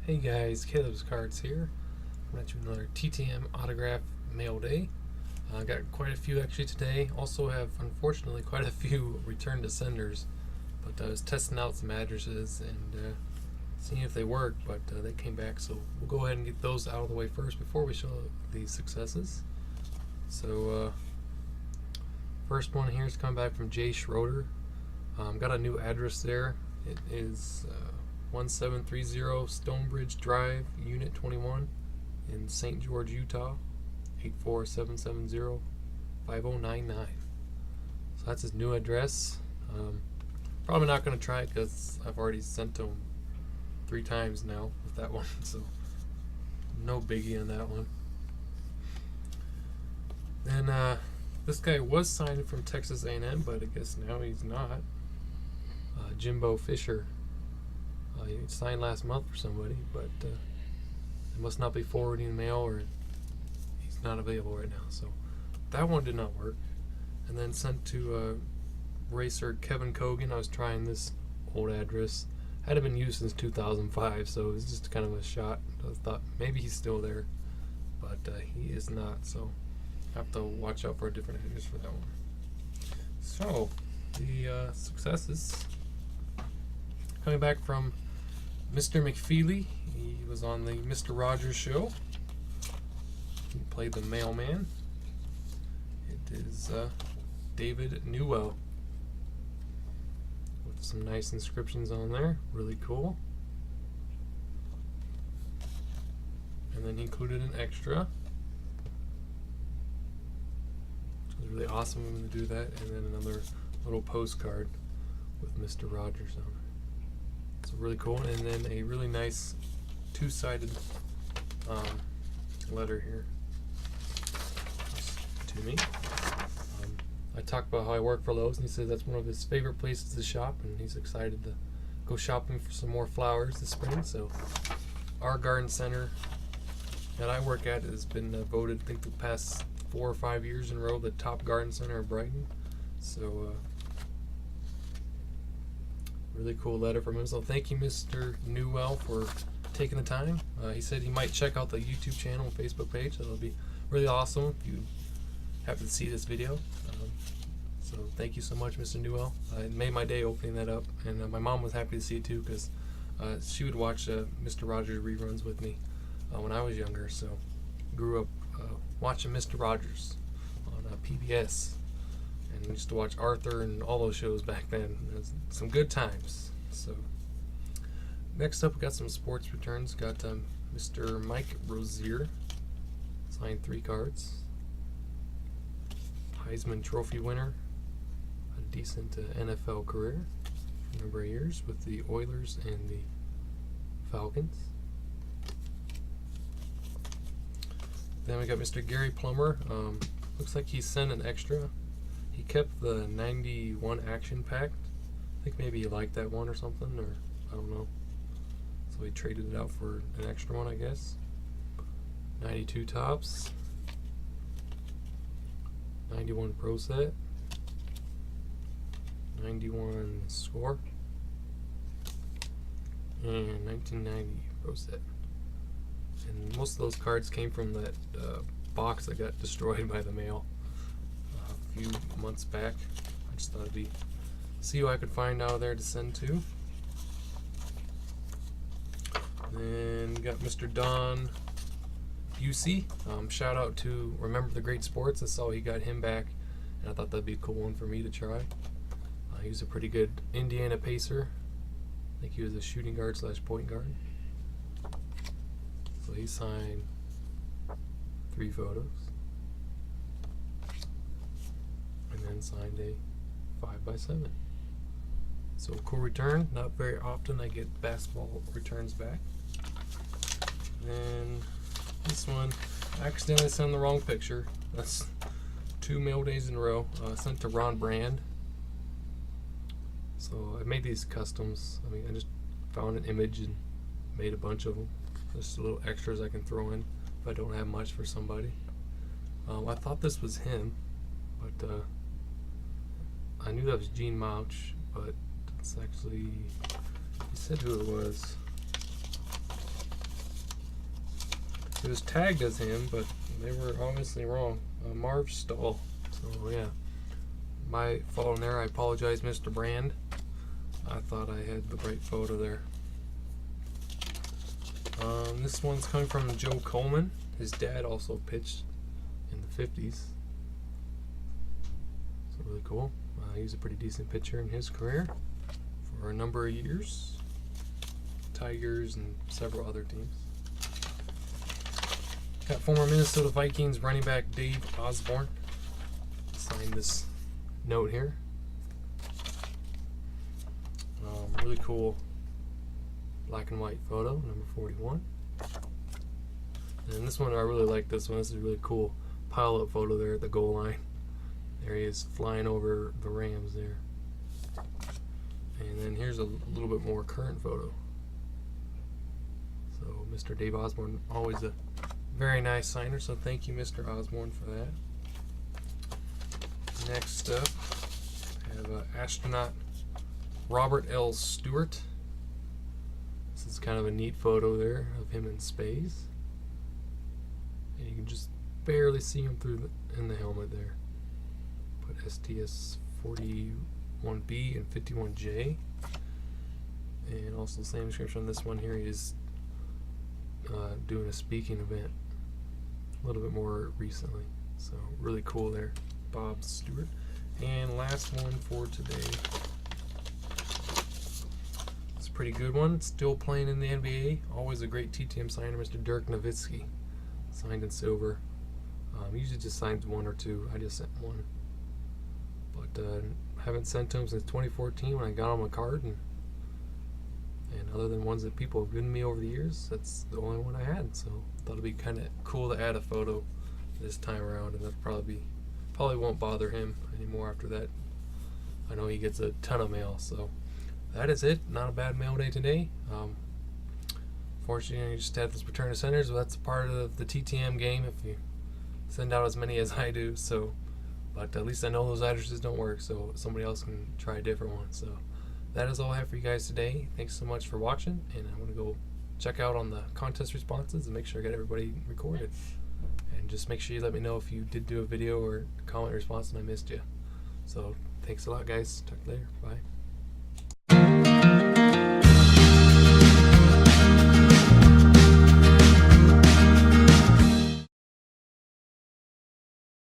Hey guys, Caleb's Cards here. I'm going to do another TTM autograph mail day. I got quite a few actually today. Also have, unfortunately, quite a few return to senders. But I was testing out some addresses and seeing if they work, but they came back. So we'll go ahead and get those out of the way first before we show the successes. So first one here is coming back from Jay Schroeder. Got a new address there. It is 1730 Stonebridge Drive, Unit 21 in St. George, Utah, 84770-5099. So that's his new address. Probably not going to try it because I've already sent to him 3 times now with that one, so no biggie on that one. Then this guy was signed from Texas A&M, but I guess now he's not. Jimbo Fisher. He signed last month for somebody, but it must not be forwarding mail, or he's not available right now. So that one did not work. And then sent to racer Kevin Cogan. I was trying this old address. Hadn't been used since 2005, so it was just kind of a shot. I thought maybe he's still there, but he is not. So I have to watch out for a different address for that one. So the successes coming back from Mr. McFeely. He was on the Mr. Rogers show. He played the mailman. It is David Newell with some nice inscriptions on there. Really cool. And then he included an extra. It was really awesome of him to do that. And then another little postcard with Mr. Rogers on it. So really cool, and then a really nice 2-sided letter here to me. I talked about how I work for Lowe's, and he said that's one of his favorite places to shop, and he's excited to go shopping for some more flowers this spring. So our garden center that I work at has been voted, I think, the past 4 or 5 years in a row, the top garden center of Brighton. So really cool letter from him. So thank you, Mr. Newell, for taking the time. He said he might check out the YouTube channel and Facebook page. So it'll be really awesome if you happen to see this video. So thank you so much, Mr. Newell. It made my day opening that up, and my mom was happy to see it too, because she would watch Mr. Rogers reruns with me when I was younger. So grew up watching Mr. Rogers on PBS. And we used to watch Arthur and all those shows back then. It was some good times. So next up, we got some sports returns. Got Mr. Mike Rozier, signed 3 cards. Heisman Trophy winner, a decent NFL career, a number of years with the Oilers and the Falcons. Then we got Mr. Gary Plummer. Looks like he sent an extra. He kept the 91 action pack. I think maybe he liked that one or something, or I don't know. So he traded it out for an extra one, I guess. 92 tops. 91 pro set. 91 score. And 1990 pro set. And most of those cards came from that box that got destroyed by the mail a few months back. I just thought it'd see what I could find out there to send to. Then got Mr. Don Busey. Shout out to Remember the Great Sports. I saw he got him back, and I thought that'd be a cool one for me to try. He was a pretty good Indiana Pacer. I think he was a shooting guard / point guard. So he signed 3 photos. And then signed a 5x7. So cool return. Not very often I get basketball returns back. And this one, I accidentally sent the wrong picture. That's 2 mail days in a row. Sent to Ron Brand. So I made these customs. I just found an image and made a bunch of them. Just little extras I can throw in if I don't have much for somebody. I thought this was him, but I knew that was Gene Mouch, but it's actually, he said who it was. It was tagged as him, but they were obviously wrong. Marv Stahl. So yeah, my fault in there. I apologize, Mr. Brand. I thought I had the right photo there. This one's coming from Joe Coleman. His dad also pitched in the 50s. So really cool. He was a pretty decent pitcher in his career for a number of years. Tigers and several other teams. Got former Minnesota Vikings running back Dave Osborne. Signed this note here. Really cool black and white photo, number 41. And this one, I really like this one. This is a really cool pilot photo there at the goal line. There he is flying over the Rams there. And then here's a little bit more current photo. So Mr. Dave Osborne, always a very nice signer, so thank you, Mr. Osborne, for that. Next up, I have astronaut Robert L. Stewart. This is kind of a neat photo there of him in space. And you can just barely see him through in the helmet there. Put STS 41B and 51J. And also the same description on this one here. He is doing a speaking event a little bit more recently. So really cool there, Bob Stewart. And last one for today. It's a pretty good one. Still playing in the NBA. Always a great TTM signer, Mr. Dirk Nowitzki. Signed in silver. Usually just signs one or two. I just sent one. But haven't sent to him since 2014 when I got him a card. And other than ones that people have given me over the years, that's the only one I had. So I thought it'd be kind of cool to add a photo this time around, and that probably won't bother him anymore after that. I know he gets a ton of mail. So that is it. Not a bad mail day today. Fortunately, you just had this return to senders, but that's part of the TTM game if you send out as many as I do. So, but at least I know those addresses don't work, so somebody else can try a different one. So that is all I have for you guys today. Thanks so much for watching, and I'm going to go check out on the contest responses and make sure I got everybody recorded. And just make sure you let me know if you did do a video or comment response and I missed you. So thanks a lot, guys. Talk to you later. Bye.